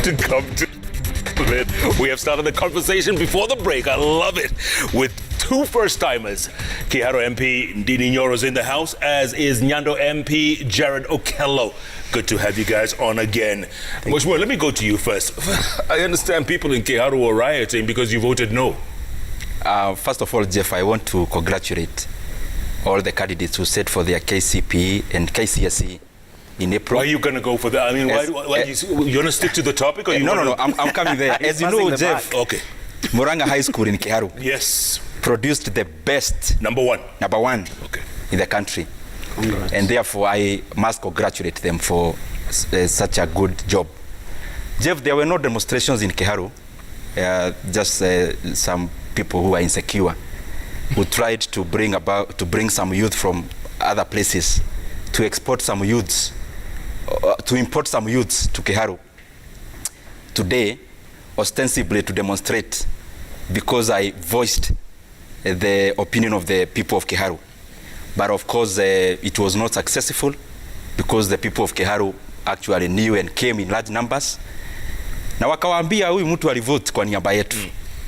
to come to it. We have started the conversation before the break. I love it. With two first-timers. Kiharu MP Ndini Nyoro's in the house, as is Nyando MP Jared Okello. Good to have you guys on again. Mheshimiwa, let me go to you first. I understand people in Kiharu are rioting because you voted no. First of all, Jeff, I want to congratulate all the candidates who set for their KCPE and KCSE in April. Why are you going to go for that? I mean, why you want to stick to the topic? Or you no, I'm coming there. As you know, Jeff, okay. Muranga High School in Kiharu produced the best number one in the country. Congrats. And therefore I must congratulate them for such a good job. Jeff, there were no demonstrations in Kiharu, just some people who are insecure who tried to bring some youth from other places to export some youths, to import some youths to Kiharu today, ostensibly to demonstrate, because I voiced the opinion of the people of Kiharu. But of course, it was not successful because the people of Kiharu actually knew and came in large numbers. Na wakawaambia huyu mtu alivote kwa niaba yetu.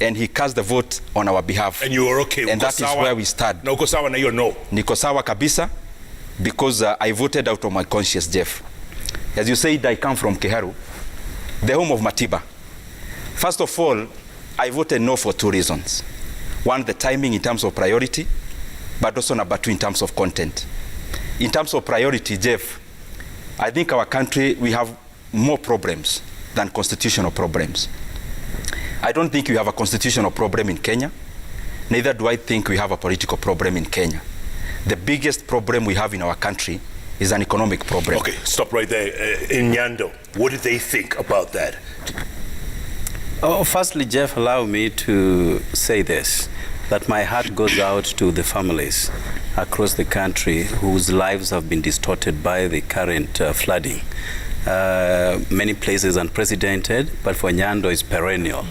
And he cast the vote on our behalf. And you were okay. And that is where we stand. Na uko sawa na hiyo no? Niko sawa kabisa, because I voted out of my conscience, Jeff. As you said, I come from Kiharu, the home of Matiba. First of all, I voted no for two reasons. One, the timing in terms of priority, but also number two, in terms of content. In terms of priority, Jeff, I think our country, we have more problems than constitutional problems. I don't think we have a constitutional problem in Kenya. Neither do I think we have a political problem in Kenya. The biggest problem we have in our country is an economic problem. Okay, stop right there. In Nyando, what did they think about that? Oh, firstly, Jeff, allow me to say this, that my heart goes out to the families across the country whose lives have been distorted by the current flooding. Many places unprecedented, but for Nyando is perennial.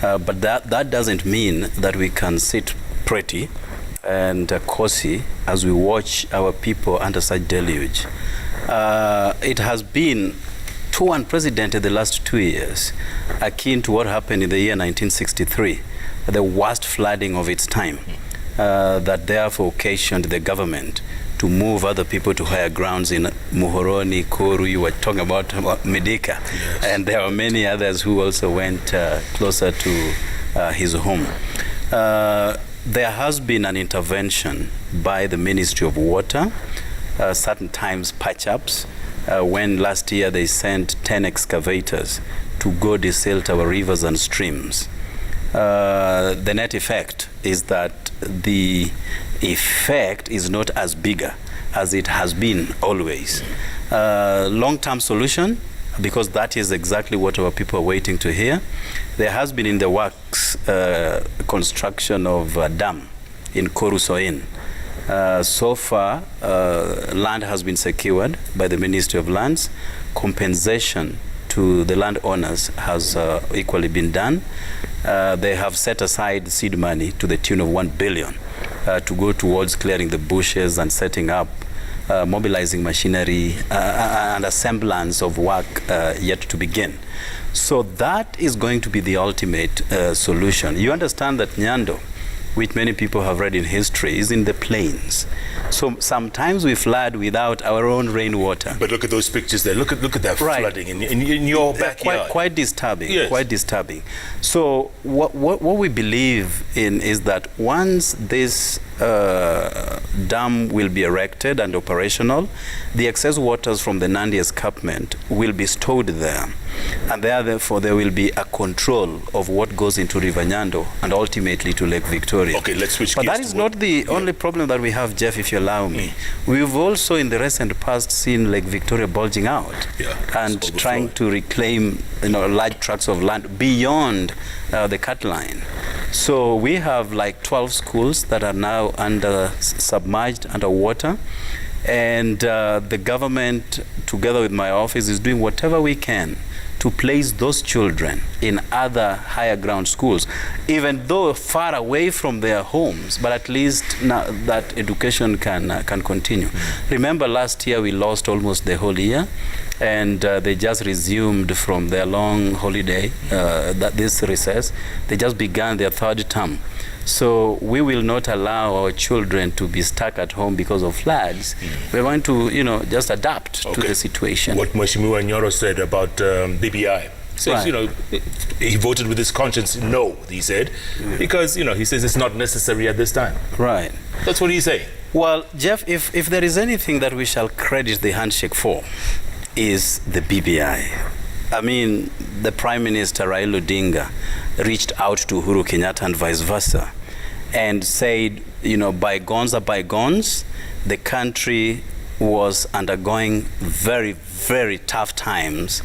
But that doesn't mean that we can sit pretty and cozy as we watch our people under such deluge. It has been too unprecedented the last 2 years, akin to what happened in the year 1963, the worst flooding of its time, that therefore occasioned the government to move other people to higher grounds in Muhoroni, Koru. You were talking about Medika, yes. And there were many others who also went closer to his home. There has been an intervention by the Ministry of Water, certain times patch-ups, when last year they sent 10 excavators to go desilt our rivers and streams. The net effect is that the effect is not as bigger as it has been always. Long-term solution, because that is exactly what our people are waiting to hear. There has been in the works construction of a dam in Korusoin. So far, land has been secured by the Ministry of Lands. Compensation to the landowners has equally been done. They have set aside seed money to the tune of 1 billion to go towards clearing the bushes and setting up, mobilizing machinery and a semblance of work yet to begin. So that is going to be the ultimate solution. You understand that Nyando, which many people have read in history, is in the plains. So sometimes we flood without our own rainwater. But look at those pictures there. Look at that flooding in your backyard. Quite disturbing. Yes. Quite disturbing. So what we believe in is that once this dam will be erected and operational, the excess waters from the Nandi escarpment will be stored there. And therefore there will be a control of what goes into River Nyando and ultimately to Lake Victoria. Okay, let's switch But gears. that is not the only problem that we have, Jeff, if you allow me. We've also in the recent past seen Lake Victoria bulging out and trying to reclaim large tracts of land beyond the cut line. So we have like 12 schools that are now submerged underwater. And the government together with my office, is doing whatever we can to place those children in other higher ground schools, even though far away from their homes, but at least now that education can continue. Remember last year we lost almost the whole year, and they just resumed from their long holiday, this recess. They just began their third term. So we will not allow our children to be stuck at home because of floods. We're going to, just adapt to the situation. What Mheshimiwa Nyoro said about BBI. Says, he voted with his conscience, no, he said, because, he says it's not necessary at this time. Right. That's what he's saying. Well, Jeff, if there is anything that we shall credit the handshake for, is the BBI. I mean, the Prime Minister, Raila Odinga, reached out to Uhuru Kenyatta and vice versa, and said, bygones are bygones. The country was undergoing very, very tough times,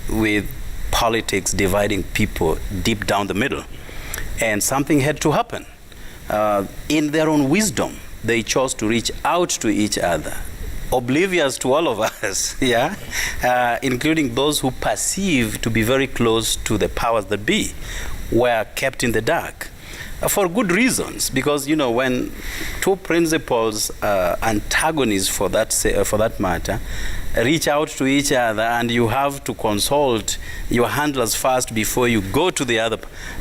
with politics dividing people deep down the middle. And something had to happen. In their own wisdom, they chose to reach out to each other, oblivious to all of us, including those who perceive to be very close to the powers that be, were kept in the dark. For good reasons, because when two principals, antagonists for that matter, reach out to each other, and you have to consult your handlers first before you go to the other,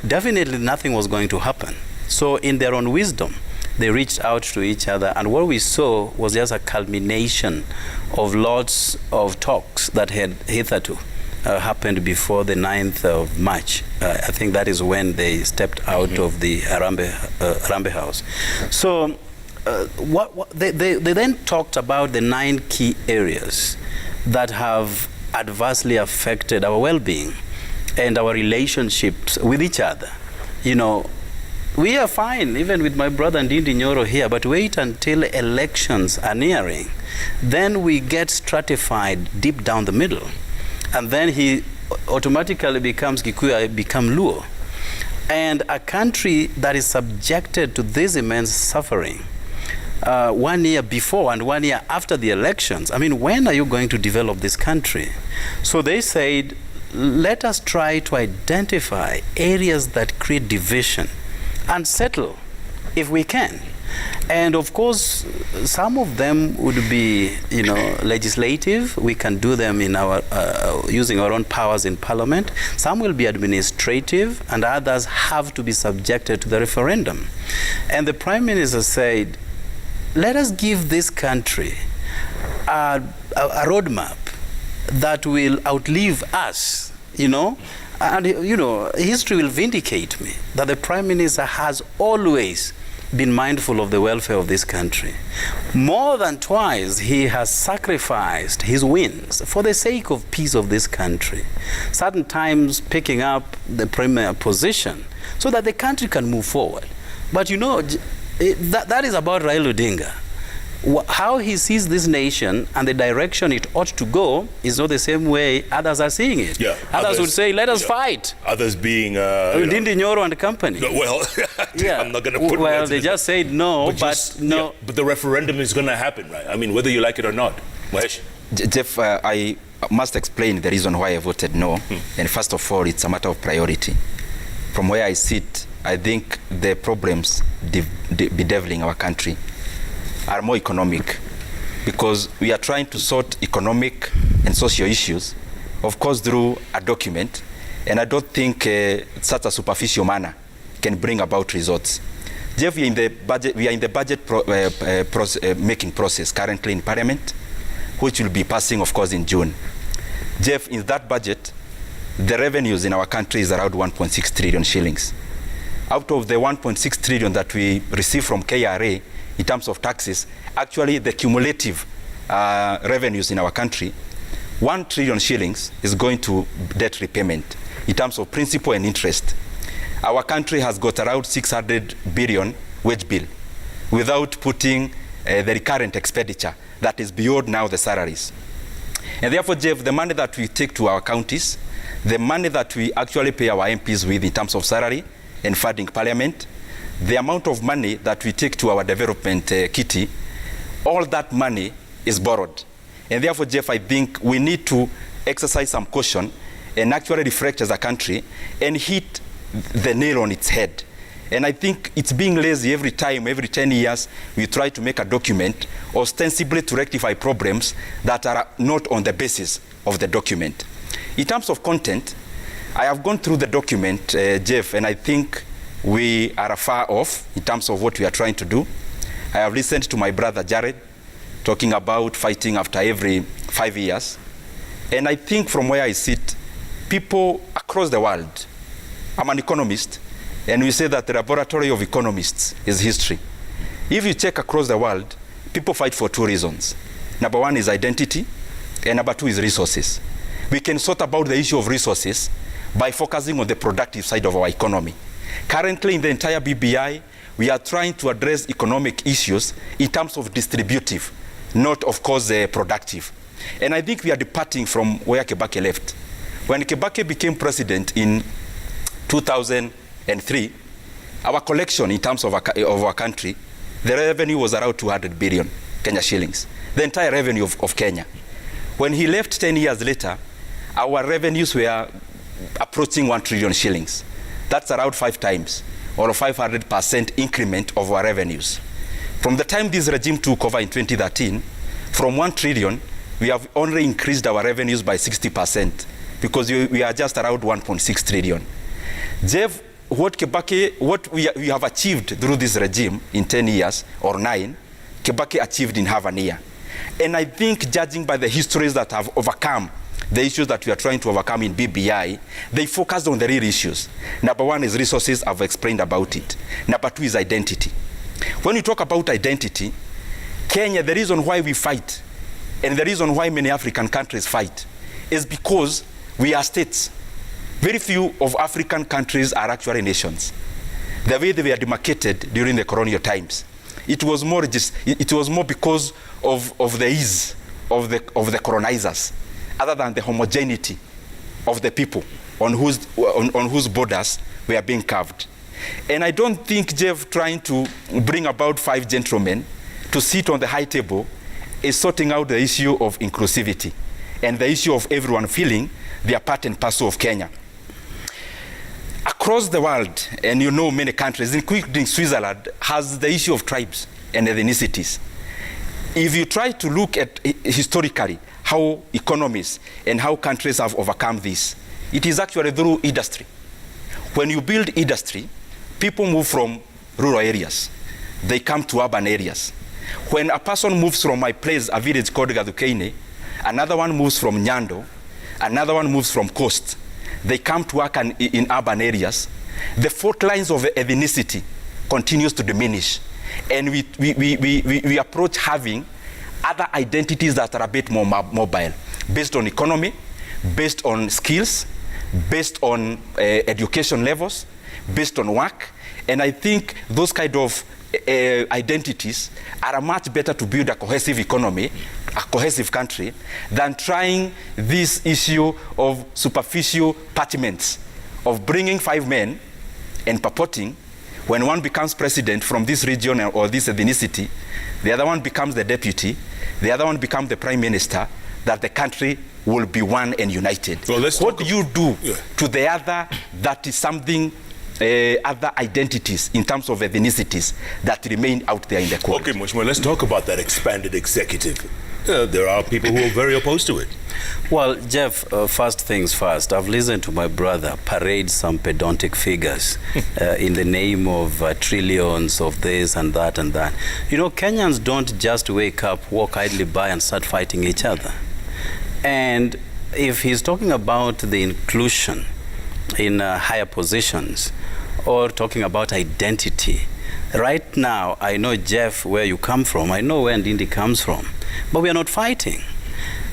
definitely nothing was going to happen. So in their own wisdom, they reached out to each other, and what we saw was just a culmination of lots of talks that had hitherto happened before the 9th of March. I think that is when they stepped out of the Harambee House. So they then talked about the 9 key areas that have adversely affected our well-being and our relationships with each other. We are fine, even with my brother Ndindi Nyoro here, but wait until elections are nearing. Then we get stratified deep down the middle. And then he automatically becomes Kikuyu, I become Luo. And a country that is subjected to this immense suffering, 1 year before and 1 year after the elections, I mean, when are you going to develop this country? So they said, let us try to identify areas that create division and settle if we can. And of course, some of them would be, legislative. We can do them in our using our own powers in Parliament. Some will be administrative, and others have to be subjected to the referendum. And the Prime Minister said, let us give this country a roadmap that will outlive us, And, history will vindicate me that the Prime Minister has always been mindful of the welfare of this country. More than twice, he has sacrificed his wins for the sake of peace of this country. Certain times picking up the premier position so that the country can move forward. But that is about Raila Odinga. How he sees this nation and the direction it ought to go is not the same way others are seeing it. Yeah, others would say, let us fight. Others being... Ndindi Nyoro and company. Well, I'm not going to put... Well, they just said no, but no. Yeah, but the referendum is going to happen, right? I mean, whether you like it or not. Mahesh? Jeff, I must explain the reason why I voted no. And first of all, it's a matter of priority. From where I sit, I think the problems bedeviling our country are more economic, because we are trying to sort economic and social issues, of course, through a document, and I don't think such a superficial manner can bring about results. Jeff, we are in the budget making process currently in Parliament, which will be passing, of course, in June. Jeff, in that budget, the revenues in our country is around 1.6 trillion shillings. Out of the 1.6 trillion that we receive from KRA, in terms of taxes, actually the cumulative revenues in our country, 1 trillion shillings is going to debt repayment in terms of principal and interest. Our country has got around 600 billion wage bill without putting the recurrent expenditure that is beyond now the salaries. And therefore, Jeff, the money that we take to our counties, the money that we actually pay our MPs with in terms of salary and funding Parliament, the amount of money that we take to our development kitty, all that money is borrowed. And therefore, Jeff, I think we need to exercise some caution and actually reflect as a country and hit the nail on its head. And I think it's being lazy every time, every 10 years, we try to make a document ostensibly to rectify problems that are not on the basis of the document. In terms of content, I have gone through the document, Jeff, and I think we are far off in terms of what we are trying to do. I have listened to my brother Jared talking about fighting after every 5 years. And I think from where I sit, people across the world, I'm an economist, and we say that the laboratory of economists is history. If you check across the world, people fight for 2 reasons. Number 1 is identity, and number 2 is resources. We can sort about the issue of resources by focusing on the productive side of our economy. Currently in the entire BBI, we are trying to address economic issues in terms of distributive, not of course productive. And I think we are departing from where Kibaki left. When Kibaki became president in 2003, our collection in terms of our country, the revenue was around 200 billion Kenya shillings, the entire revenue of Kenya. When he left 10 years later, our revenues were approaching 1 trillion shillings. That's around 5 times, or a 500% increment of our revenues. From the time this regime took over in 2013, from 1 trillion, we have only increased our revenues by 60%, because we are just around 1.6 trillion. Jeff, what we have achieved through this regime in 10 years or 9, Kibaki achieved in half a year. And I think, judging by the histories that have overcome the issues that we are trying to overcome in BBI, they focused on the real issues. Number 1 is resources, I've explained about it. Number 2 is identity. When you talk about identity, Kenya, the reason why we fight, and the reason why many African countries fight, is because we are states. Very few of African countries are actually nations. The way they were demarcated during the colonial times, it was more because of the ease of the colonizers, other than the homogeneity of the people on whose borders were being carved. And I don't think, Jeff, trying to bring about 5 gentlemen to sit on the high table is sorting out the issue of inclusivity and the issue of everyone feeling they are part and parcel of Kenya. Across the world, and you know many countries, including Switzerland, has the issue of tribes and ethnicities. If you try to look at historically how economies and how countries have overcome this, it is actually through industry. When you build industry, people move from rural areas. They come to urban areas. When a person moves from my place, a village called Gadukeine, another one moves from Nyando, another one moves from coast, they come to work in urban areas, the fault lines of ethnicity continues to diminish. And we approach having other identities that are a bit more mobile, based on economy, based on skills, based on education levels, based on work. And I think those kind of identities are much better to build a cohesive economy, a cohesive country, than trying this issue of superficial parchments, of bringing 5 men and purporting when one becomes president from this region or this ethnicity, the other one becomes the deputy, the other one becomes the prime minister, that the country will be one and united. Well, what do you do to the other that is something, other identities in terms of ethnicities that remain out there in the court? Okay, Mheshimiwa, let's talk about that expanded executive. There are people who are very opposed to it. Well, Jeff, first things first, I've listened to my brother parade some pedantic figures in the name of trillions of this and that and that. You know, Kenyans don't just wake up, walk idly by and start fighting each other. And if he's talking about the inclusion in higher positions or talking about identity, right now, I know, Jeff, where you come from. I know where Ndindi comes from. But we are not fighting.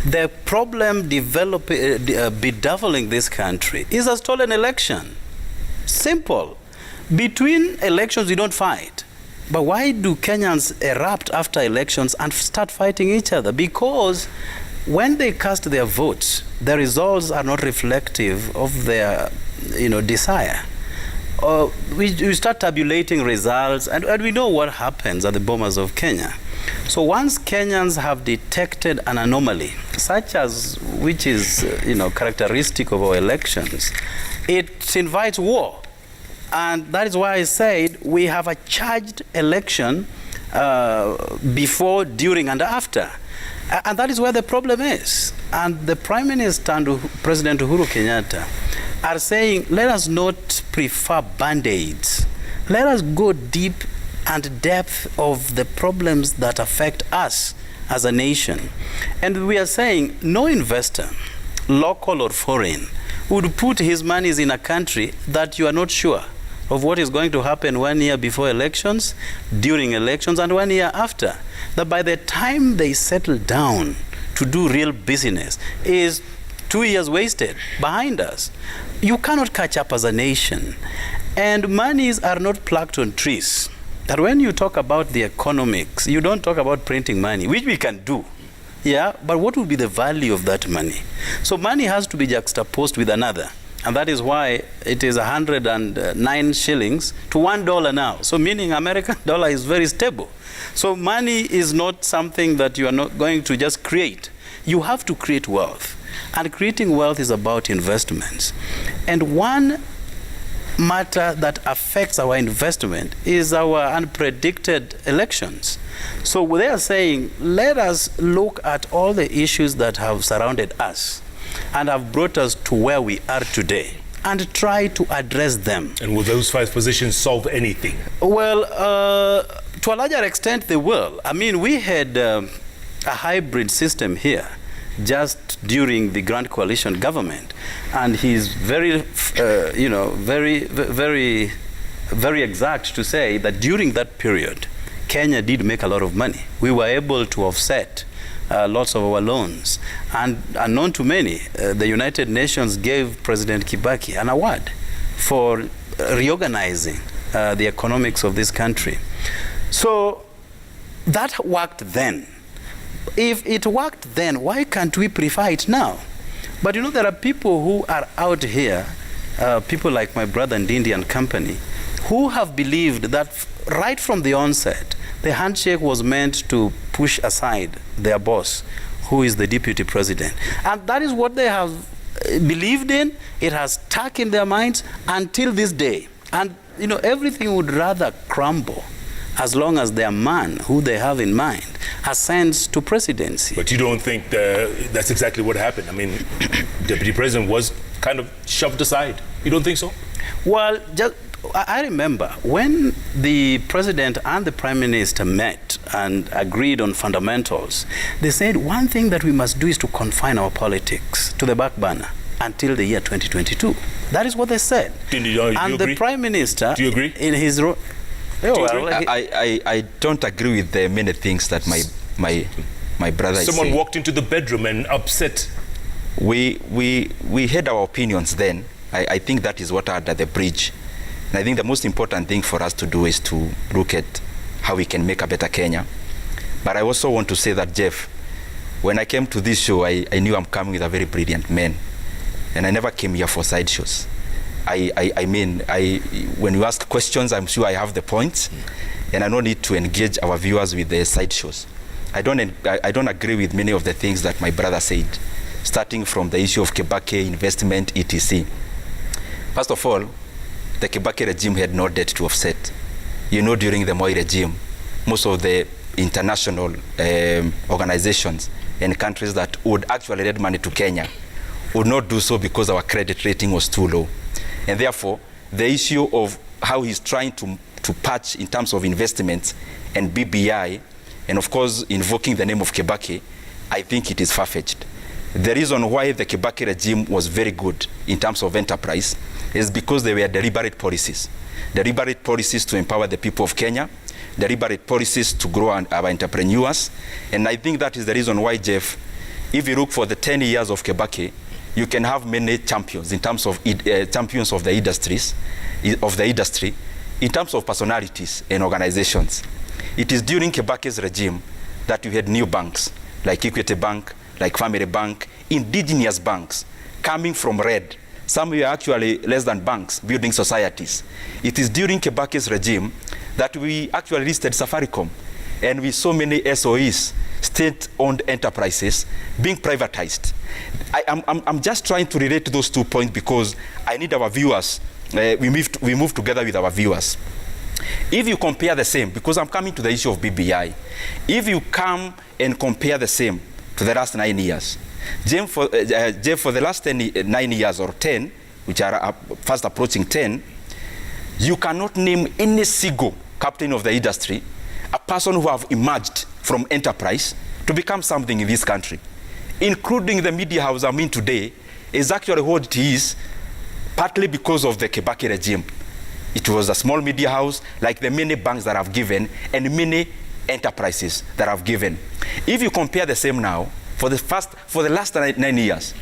The problem bedeviling this country is a stolen election. Simple. Between elections, we don't fight. But why do Kenyans erupt after elections and start fighting each other? Because when they cast their votes, the results are not reflective of their, desire. We start tabulating results, and we know what happens at the bombers of Kenya. So once Kenyans have detected an anomaly, such as which is characteristic of our elections, it invites war. And that is why I said we have a charged election before, during, and after. And that is where the problem is. And the Prime Minister and President Uhuru Kenyatta are saying, let us not prefer band-aids. Let us go deep and depth of the problems that affect us as a nation. And we are saying no investor, local or foreign, would put his monies in a country that you are not sure of what is going to happen 1 year before elections, during elections, and 1 year after. That by the time they settle down to do real business is 2 years wasted behind us. You cannot catch up as a nation. And monies are not plucked on trees. That when you talk about the economics, you don't talk about printing money, which we can do. Yeah, but what will be the value of that money? So money has to be juxtaposed with another. And that is why it is 109 shillings to $1 now. So meaning American dollar is very stable. So money is not something that you are not going to just create. You have to create wealth. And creating wealth is about investments. And one matter that affects our investment is our unpredicted elections. So they are saying, let us look at all the issues that have surrounded us and have brought us to where we are today and try to address them. And will those 5 positions solve anything? Well, to a larger extent, they will. I mean, we had a hybrid system here just during the Grand Coalition government, and he's very, very exact to say that during that period, Kenya did make a lot of money. We were able to offset lots of our loans. And unknown to many, the United Nations gave President Kibaki an award for reorganizing the economics of this country. So that worked then. If it worked then, why can't we prefer it now? But there are people who are out here, people like my brother Ndindi and company, who have believed that right from the onset, the handshake was meant to push aside their boss, who is the deputy president. And that is what they have believed in. It has stuck in their minds until this day. And, everything would rather crumble as long as their man, who they have in mind, ascends to presidency. But you don't think that's exactly what happened? I mean, deputy president was kind of shoved aside. You don't think so? Well, I remember when the president and the prime minister met and agreed on fundamentals, they said one thing that we must do is to confine our politics to the back burner until the year 2022. That is what they said. Do you agree? The prime minister, do you agree? In his role, I don't agree with the many things that my brother is saying. Someone walked into the bedroom and upset. We had our opinions then. I think that is what are under the bridge. And I think the most important thing for us to do is to look at how we can make a better Kenya. But I also want to say that, Jeff, when I came to this show, I knew I'm coming with a very brilliant man. And I never came here for side shows. When you ask questions, I'm sure I have the points. And I don't need to engage our viewers with the side shows. I don't agree with many of the things that my brother said, starting from the issue of Kibaki, investment, etc. First of all, the Kibaki regime had no debt to offset. During the Moi regime, most of the international organizations and countries that would actually lend money to Kenya would not do so because our credit rating was too low. And therefore, the issue of how he's trying to patch in terms of investments and BBI, and of course invoking the name of Kibaki, I think it is far-fetched. The reason why the Kibaki regime was very good in terms of enterprise is because they were deliberate policies. Deliberate policies to empower the people of Kenya, deliberate policies to grow our entrepreneurs. And I think that is the reason why, Jeff, if you look for the 10 years of Kibaki, you can have many champions in terms of champions of the industry, in terms of personalities and organizations. It is during Kibaki's regime that you had new banks, like Equity Bank, like Family Bank, indigenous banks, coming from red. Some were actually less than banks, building societies. It is during Kibaki's regime that we actually listed Safaricom. and with so many SOEs, state-owned enterprises, being privatized. I'm just trying to relate those 2 points because I need our viewers, we move together with our viewers. If you compare the same, because I'm coming to the issue of BBI, if you come and compare the same to the last 9 years, Jeff, for the last 9 years or 10, which are fast approaching 10, you cannot name any single captain of the industry, a person who have emerged from enterprise to become something in this country, including the media house I'm in today, is actually what it is, partly because of the Kibaki regime. It was a small media house, like the many banks that have given and many enterprises that have given. If you compare the same now, for the last 9 years,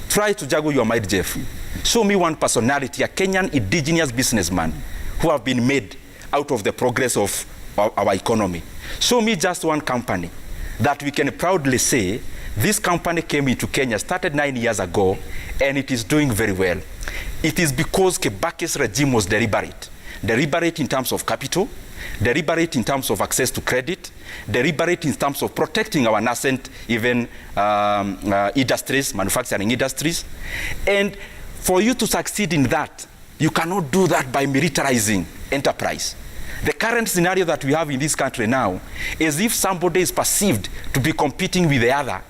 try to juggle your mind, Jeff. Show me one personality, a Kenyan indigenous businessman who have been made out of the progress of our economy. Show me just one company that we can proudly say, this company came into Kenya, started 9 years ago, and it is doing very well. It is because Kibaki's regime was deliberate. Deliberate in terms of capital, deliberate in terms of access to credit, deliberate in terms of protecting our nascent even industries, manufacturing industries. And for you to succeed in that, you cannot do that by militarizing enterprise. The current scenario that we have in this country now is if somebody is perceived to be competing with the other,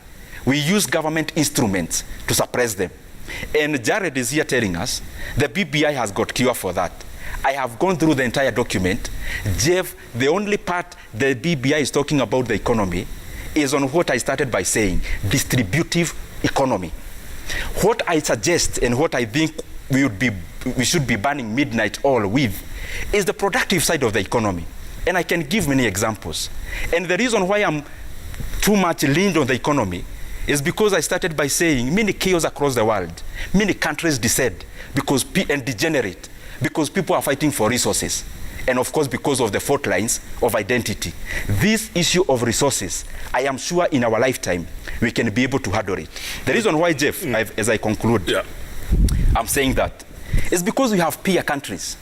we use government instruments to suppress them. And Jared is here telling us the BBI has got cure for that. I have gone through the entire document. Jeff, the only part the BBI is talking about the economy is on what I started by saying, distributive economy. What I suggest and what I think we should be burning midnight oil with is the productive side of the economy. And I can give many examples. And the reason why I'm too much leaned on the economy is because I started by saying many chaos across the world, many countries descend and degenerate because people are fighting for resources. And of course, because of the fault lines of identity. This issue of resources, I am sure in our lifetime, we can be able to handle it. The reason why, Jeff, as I conclude, I'm saying that, is because we have peer countries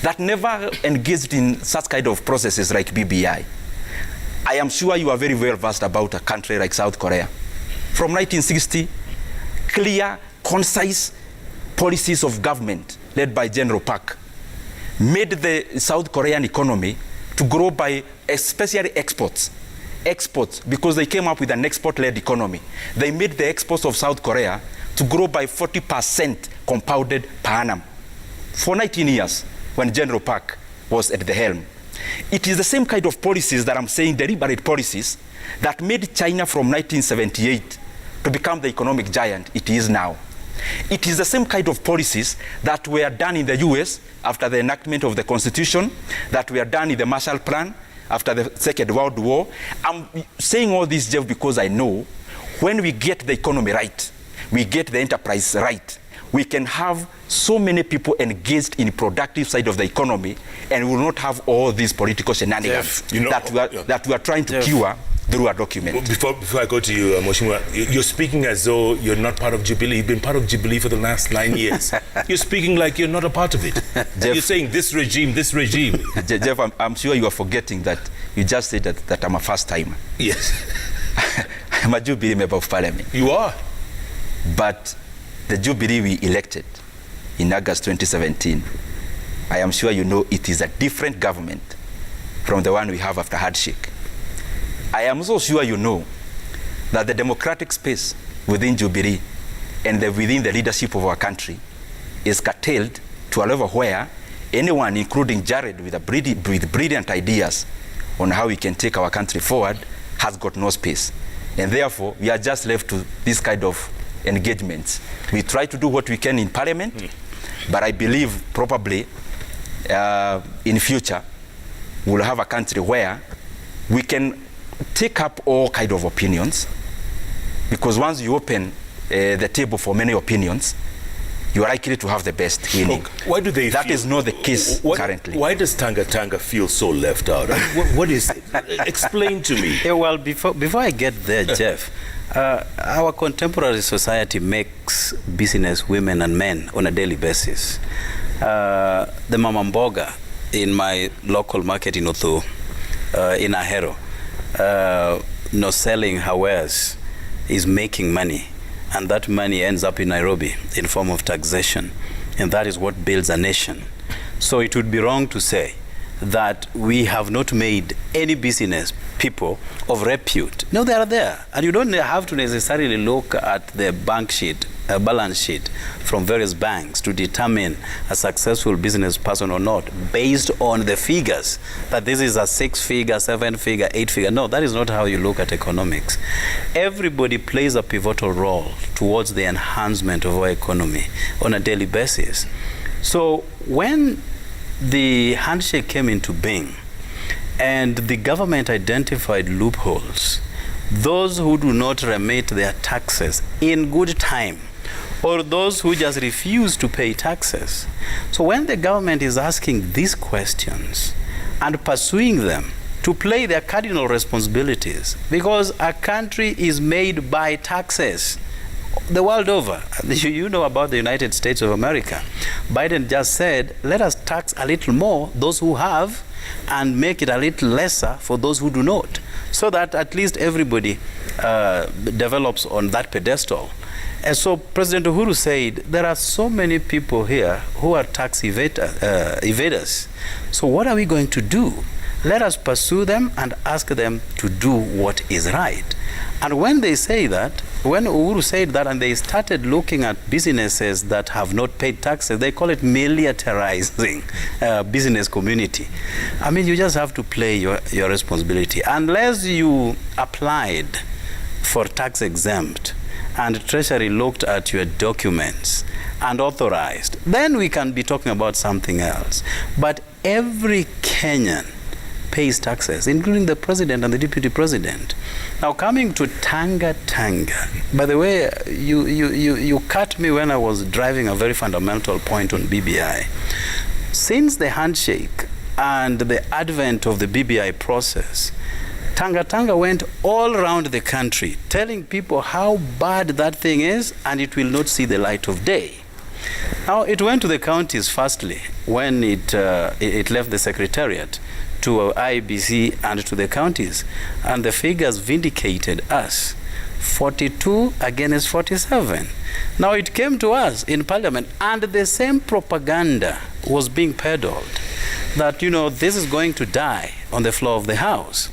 that never engaged in such kind of processes like BBI. I am sure you are very well versed about a country like South Korea. From 1960, clear, concise policies of government led by General Park made the South Korean economy to grow by especially exports. Exports, because they came up with an export-led economy. They made the exports of South Korea to grow by 40% compounded per annum for 19 years when General Park was at the helm. It is the same kind of policies that I'm saying, deliberate policies, that made China from 1978 to become the economic giant it is now. It is the same kind of policies that were done in the US after the enactment of the Constitution, that were done in the Marshall Plan after the Second World War. I'm saying all this, Jeff, because I know when we get the economy right, we get the enterprise right, we can have so many people engaged in the productive side of the economy, and we will not have all these political shenanigans that we are trying to cure through a document. Before I go to you, Mheshimiwa, you're speaking as though you're not part of Jubilee. You've been part of Jubilee for the last 9 years. You're speaking like you're not a part of it. Jeff, you're saying this regime, this regime. Jeff, I'm sure you are forgetting that you just said that I'm a first-timer. Yes. I'm a Jubilee member of parliament. You are. But the Jubilee we elected in August 2017, I am sure you know it is a different government from the one we have after handshake. I am also sure you know that the democratic space within Jubilee and within the leadership of our country is curtailed to a level where anyone, including Jared, with brilliant ideas on how we can take our country forward, has got no space. And therefore, we are just left to this kind of engagements. We try to do what we can in parliament, but I believe probably in future, we'll have a country where we can take up all kind of opinions, because once you open the table for many opinions, you are likely to have the best winning. Why do they That is not the case currently. Why does Tanga feel so left out? What is it? Explain to me. Yeah, well, before I get there, Jeff, our contemporary society makes business women and men on a daily basis. The Mama Mboga in my local market in Uthu, in Ahero, selling her wares is making money, and that money ends up in Nairobi in form of taxation, and that is what builds a nation. So it would be wrong to say that we have not made any business people of repute. No, they are there, and you don't have to necessarily look at the balance sheet from various banks to determine a successful business person or not based on the figures, that this is a 6-figure, 7-figure, 8-figure. No, that is not how you look at economics. Everybody plays a pivotal role towards the enhancement of our economy on a daily basis. So when the handshake came into being and the government identified loopholes, those who do not remit their taxes in good time, or those who just refuse to pay taxes. So when the government is asking these questions and pursuing them to play their cardinal responsibilities, because a country is made by taxes the world over. You know about the United States of America. Biden just said, let us tax a little more those who have and make it a little lesser for those who do not, so that at least everybody develops on that pedestal. And so President Uhuru said, there are so many people here who are tax evaders. So what are we going to do? Let us pursue them and ask them to do what is right. And when they say that, when Uhuru said that and they started looking at businesses that have not paid taxes, they call it militarizing business community. I mean, you just have to play your responsibility. Unless you applied for tax exempt and Treasury looked at your documents and authorized, then we can be talking about something else. But every Kenyan pays taxes, including the president and the deputy president. Now, coming to Tanga, by the way, you cut me when I was driving a very fundamental point on BBI. Since the handshake and the advent of the BBI process, Tanga went all around the country telling people how bad that thing is and it will not see the light of day. Now, it went to the counties firstly when it left the secretariat to IBC and to the counties, and the figures vindicated us, 42 against 47. Now it came to us in Parliament, and the same propaganda was being peddled, that, you know, this is going to die on the floor of the House.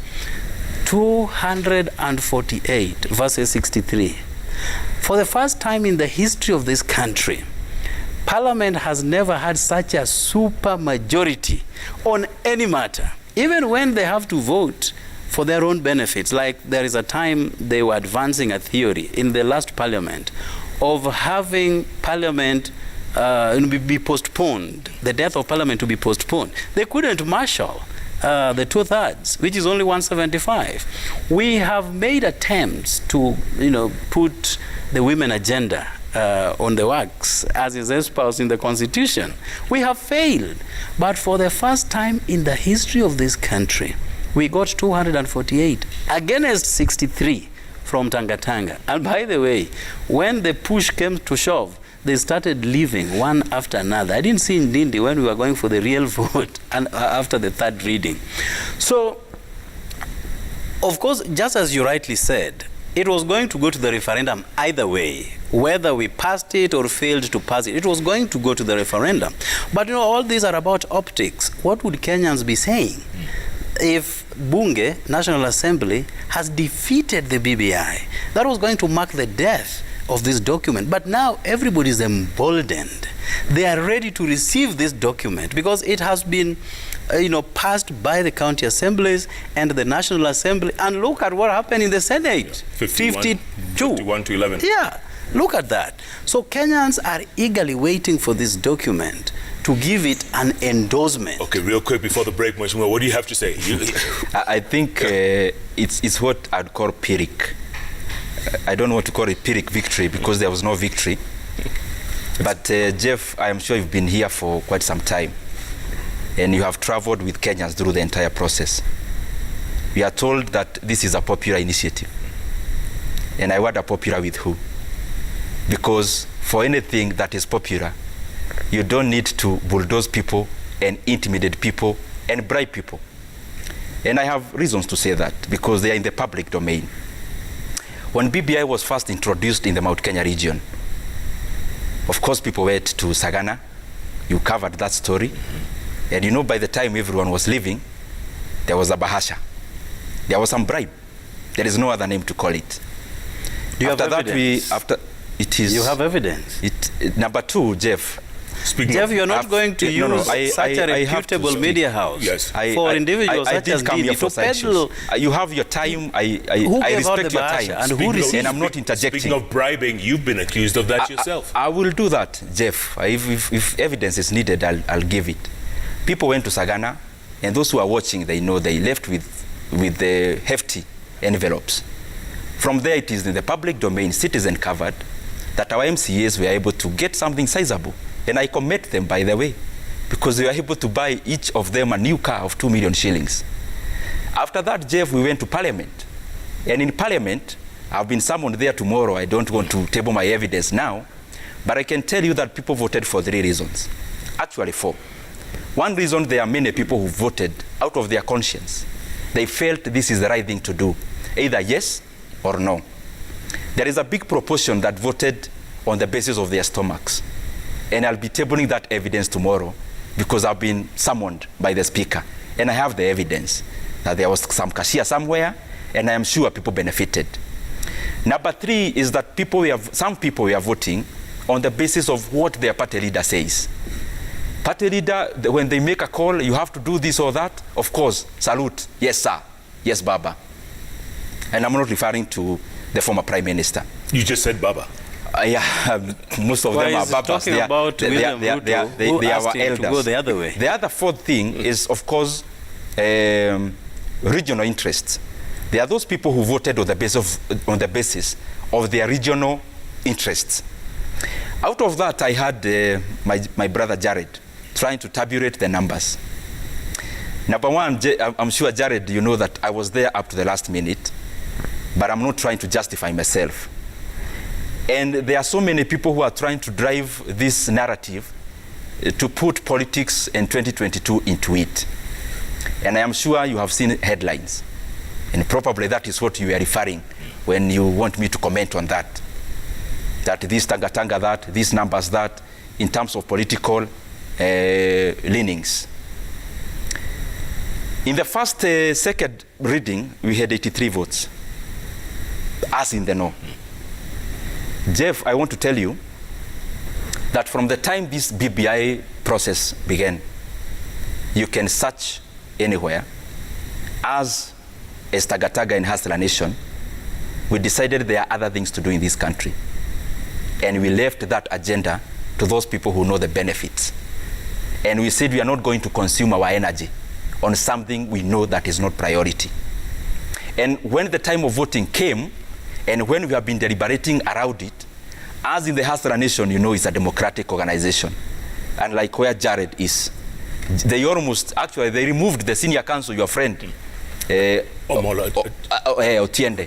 248 versus 63. For the first time in the history of this country, Parliament has never had such a super majority on any matter, even when they have to vote for their own benefits. Like there is a time they were advancing a theory in the last Parliament of having Parliament be postponed, the death of Parliament to be postponed. They couldn't marshal the 2/3, which is only 175. We have made attempts to, put the women agenda on the works, as is espoused in the Constitution. We have failed. But for the first time in the history of this country, we got 248 against 63 from Tanga. And by the way, when the push came to shove, they started leaving one after another. I didn't see Ndindi when we were going for the real vote and after the third reading. So, of course, just as you rightly said, it was going to go to the referendum either way. Whether we passed it or failed to pass it, it was going to go to the referendum. But all these are about optics. What would Kenyans be saying if Bunge, National Assembly, has defeated the BBI? That was going to mark the death of this document. But now everybody is emboldened. They are ready to receive this document because it has been passed by the county assemblies and the National Assembly. And look at what happened in the Senate. 51 to 11. Yeah, look at that. So Kenyans are eagerly waiting for this document to give it an endorsement. Okay, real quick before the break, Mheshimiwa, what do you have to say? I think it's what I'd call Pyrrhic. I don't want to call it Pyrrhic victory because there was no victory. But Jeff, I am sure you've been here for quite some time and you have traveled with Kenyans through the entire process. We are told that this is a popular initiative. And I wonder popular with who? Because for anything that is popular, you don't need to bulldoze people and intimidate people and bribe people. And I have reasons to say that because they are in the public domain. When BBI was first introduced in the Mount Kenya region, of course people went to Sagana. You covered that story. And you know, by the time everyone was leaving, there was a bahasha. There was some bribe. There is no other name to call it. Do you have evidence? You have evidence? Number two, Jeff. Jeff, you're not going to use such a reputable media house for individuals such as Didi to peddle. You have your time. I respect your time. And who received and I'm not interjecting. Speaking of bribing, you've been accused of that yourself. I will do that, Jeff. If evidence is needed, I'll give it. People went to Sagana, and those who are watching, they know they left with the hefty envelopes. From there, it is in the public domain, citizen covered, that our MCAs were able to get something sizable. And I commend them, by the way, because they were able to buy each of them a new car of 2 million shillings. After that, Jeff, we went to Parliament. And in Parliament, I've been summoned there tomorrow. I don't want to table my evidence now, but I can tell you that people voted for 3 reasons. Actually 4. One reason, there are many people who voted out of their conscience. They felt this is the right thing to do, either yes or no. There is a big proportion that voted on the basis of their stomachs. And I'll be tabling that evidence tomorrow because I've been summoned by the speaker. And I have the evidence that there was some cashier somewhere, and I am sure people benefited. Number 3 is that some people were voting on the basis of what their party leader says. Party leader, when they make a call, you have to do this or that, of course, salute, yes sir, yes Baba. And I'm not referring to the former Prime Minister. You just said Baba. Yeah, most of them are Babas. They are our elders. To go the other way. The other 4th thing is, of course, regional interests. There are those people who voted on the basis of their regional interests. Out of that, I had my brother Jared trying to tabulate the numbers. Number 1, I'm sure, Jared, you know that I was there up to the last minute, but I'm not trying to justify myself. And there are so many people who are trying to drive this narrative to put politics in 2022 into it. And I am sure you have seen headlines. And probably that is what you are referring when you want me to comment on that. That this tanga that, these numbers that, in terms of political leanings. In the first, second reading, we had 83 votes. Us in the no. Jeff, I want to tell you that from the time this BBI process began, you can search anywhere. As a Tagataga and Hustler Nation, we decided there are other things to do in this country. And we left that agenda to those people who know the benefits. And we said we are not going to consume our energy on something we know that is not priority. And when the time of voting came, and when we have been deliberating around it, as in the Hustler Nation, you know, it's a democratic organization. And like where Jared is, they they removed the senior counsel, your friend, Otiende,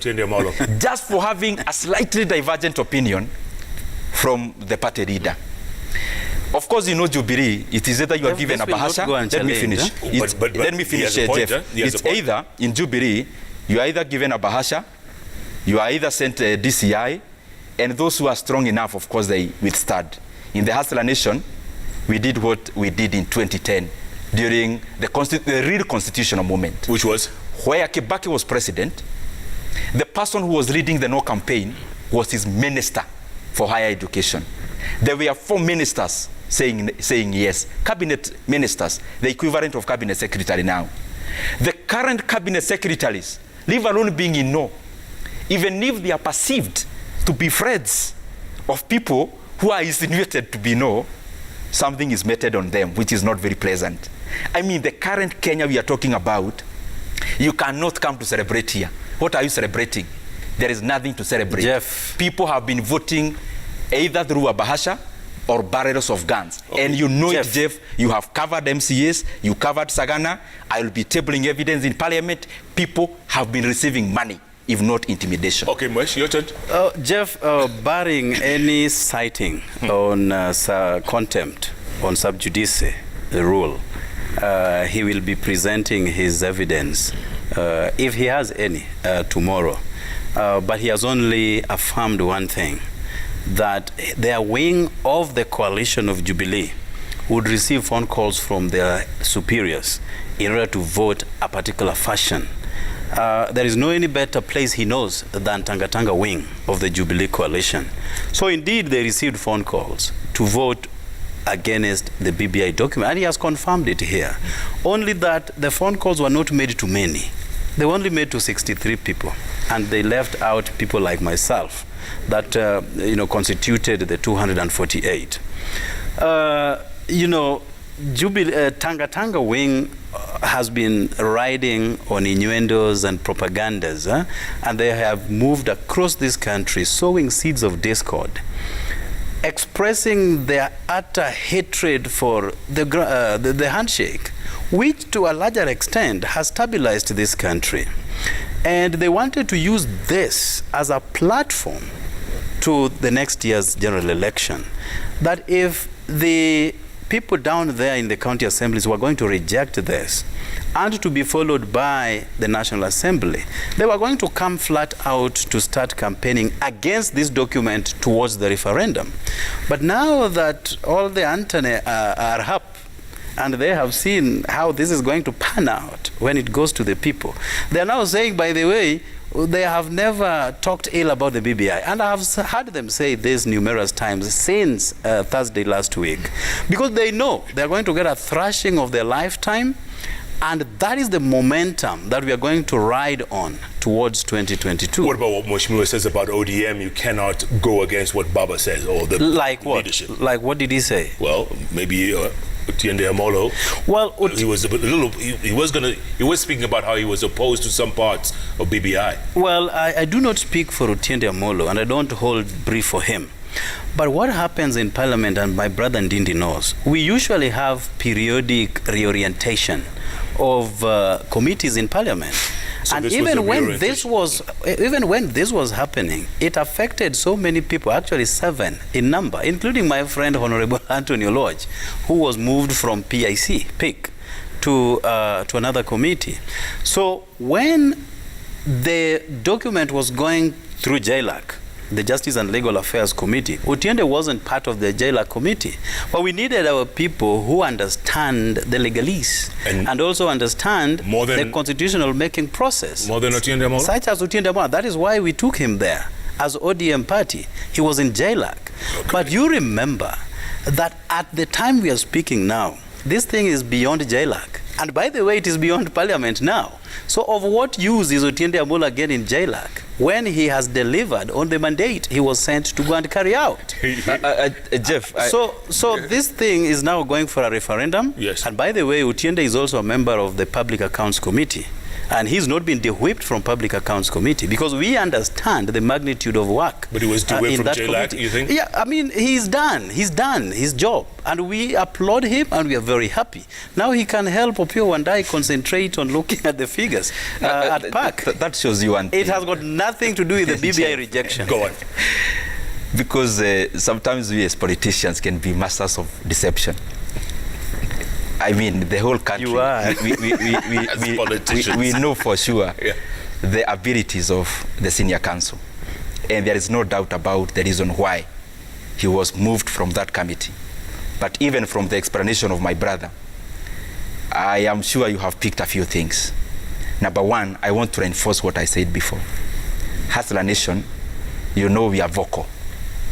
just for having a slightly divergent opinion from the party leader. Of course, you know, Jubilee, it is either you are given a bahasha. Let me finish. Let me finish, Jeff. It's either, in Jubilee, you are either given a bahasha, you are either sent a DCI, and those who are strong enough, of course, they withstood. In the Hustler Nation, we did what we did in 2010 during the real constitutional moment. Which was? Where Kibaki was president, the person who was leading the no campaign was his minister for higher education. There were 4 ministers saying yes. Cabinet ministers, the equivalent of cabinet secretary now. The current cabinet secretaries, leave alone being in no, even if they are perceived to be friends of people who are insinuated to be no, something is meted on them, which is not very pleasant. I mean, the current Kenya we are talking about, you cannot come to celebrate here. What are you celebrating? There is nothing to celebrate. Jeff. People have been voting either through a bahasha or barrels of guns. Okay. And you know Jeff. It, Jeff. You have covered MCAs, you covered Sagana. I will be tabling evidence in Parliament. People have been receiving money, if not intimidation. Okay, Mwesh, your turn. Jeff, barring any citing on contempt on sub judice, the rule, he will be presenting his evidence, if he has any, tomorrow. But he has only affirmed one thing, that their wing of the coalition of Jubilee would receive phone calls from their superiors in order to vote a particular fashion. There is no any better place he knows than Tanga wing of the Jubilee coalition. So indeed they received phone calls to vote against the BBI document, and he has confirmed it here. Only that the phone calls were not made to many. They were only made to 63 people, and they left out people like myself that constituted the 248. Tanga wing has been riding on innuendos and propagandas, and they have moved across this country sowing seeds of discord, expressing their utter hatred for the handshake, which to a larger extent has stabilized this country. And they wanted to use this as a platform to the next year's general election, that if the people down there in the county assemblies were going to reject this and to be followed by the National Assembly, they were going to come flat out to start campaigning against this document towards the referendum. But now that all the antennae are up and they have seen how this is going to pan out when it goes to the people, they are now saying, by the way, they have never talked ill about the BBI. And I have heard them say this numerous times since Thursday last week, because they know they're going to get a thrashing of their lifetime, and that is the momentum that we are going to ride on towards 2022. What about what Mheshimiwa says about ODM? You cannot go against what Baba says, or the leadership. Like what did he say? Well, maybe Otiende Amolo. Well, he was speaking about how he was opposed to some parts of BBI. Well, I do not speak for Otiende Amolo, and I don't hold brief for him. But what happens in Parliament, and my brother Ndindi knows, we usually have periodic reorientation of committees in Parliament. So and even when this was happening, it affected so many people, actually 7 in number, including my friend Honorable Antonio Lodge, who was moved from PIC to another committee. So when the document was going through JLAC, the Justice and Legal Affairs Committee, Otiende wasn't part of the JLAC committee. But we needed our people who understand the legalese and also understand the constitutional making process. More than Otiende Amolo? Such as Otiende Amolo. That is why we took him there as ODM party. He was in JLAC. Okay. But you remember that at the time we are speaking now, this thing is beyond JLAC. And by the way, it is beyond Parliament now. So of what use is Otiende Amolo again in JLAC when he has delivered on the mandate he was sent to go and carry out? Jeff, so this thing is now going for a referendum. Yes. And by the way, Otiende is also a member of the Public Accounts Committee. And he's not been de-whipped from Public Accounts Committee because we understand the magnitude of work. But he was de-whipped from JLAC, you think? Yeah, I mean, he's done his job. And we applaud him and we are very happy. Now he can help Opio Wandai concentrate on looking at the figures at PAC. That shows you one thing. It has got nothing to do with the BBI rejection. Go on. Because sometimes we as politicians can be masters of deception. I mean, the whole country, you are. we know for sure the abilities of the senior counsel. And there is no doubt about the reason why he was moved from that committee. But even from the explanation of my brother, I am sure you have picked a few things. Number one, I want to reinforce what I said before. Hustler Nation, you know we are vocal.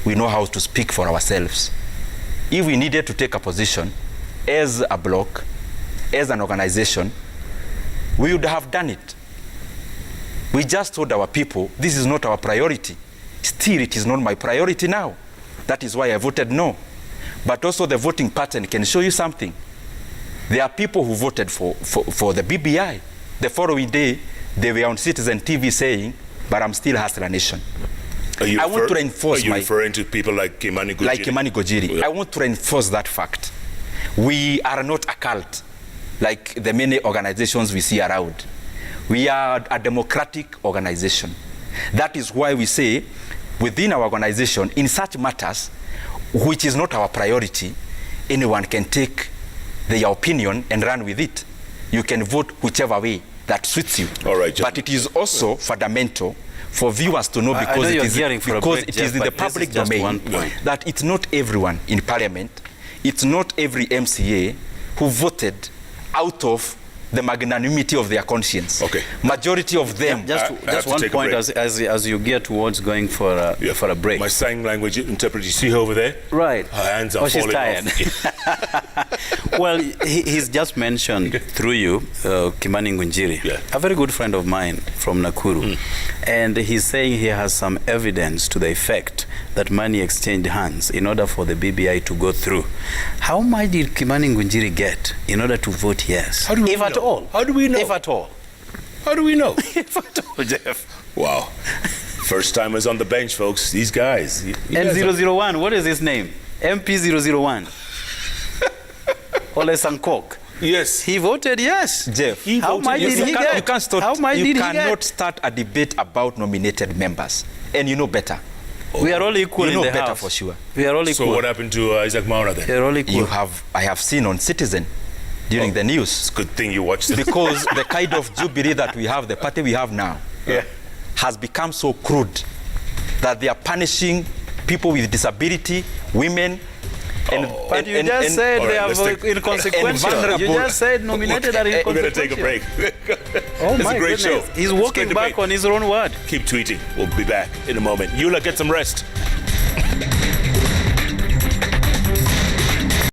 We know how to speak for ourselves. If we needed to take a position, as a bloc, as an organization, we would have done it. We just told our people, this is not our priority. Still, it is not my priority now. That is why I voted no. But also the voting pattern can show you something. There are people who voted for the BBI. The following day, they were on Citizen TV saying, but I'm still Hustler Nation. I want to reinforce Are you referring to people like Kimani Gujiri? Like Kimani Gujiri. Yeah. I want to reinforce that fact. We are not a cult like the many organizations we see around. We are a democratic organization. That is why we say within our organization, in such matters, which is not our priority, anyone can take their opinion and run with it. You can vote whichever way that suits you. All right, but it is also fundamental for viewers to know, because it is in the public domain, that it's not everyone in parliament, it's not every MCA who voted out of the magnanimity of their conscience. Okay. Majority of them. Just one point as you get towards going for a break. My sign language interpreter, you see her over there? Right. Her hands are falling off. Well, he's just mentioned through you, Kimani Ngunjiri, a very good friend of mine from Nakuru. And he's saying he has some evidence to the effect that money exchanged hands in order for the BBI to go through. How much did Kimani Ngunjiri get in order to vote yes? How do we know? All. How do we know? If at all. How do we know? If at all, Jeff. Wow. First timers on the bench, folks. These guys. And 001, what is his name? MP 001. Ole Sankok. Yes. He voted yes. Jeff, how much did he get? You cannot start a debate about nominated members. And you know better. We are all equal in the house. You know better for sure. We are all equal. So what happened to Isaac Mauna then? We are all equal. I have seen on Citizen during the news. It's a good thing you watched it. Because the kind of jubilee that we have, the party we have now, has become so crude that they are punishing people with disability, women, but you just said they are inconsequential. You just said nominated are inconsequential. We're going to take a break. Oh my goodness. Show. He's walking back on his own word. Keep tweeting. We'll be back in a moment. Eula, get some rest.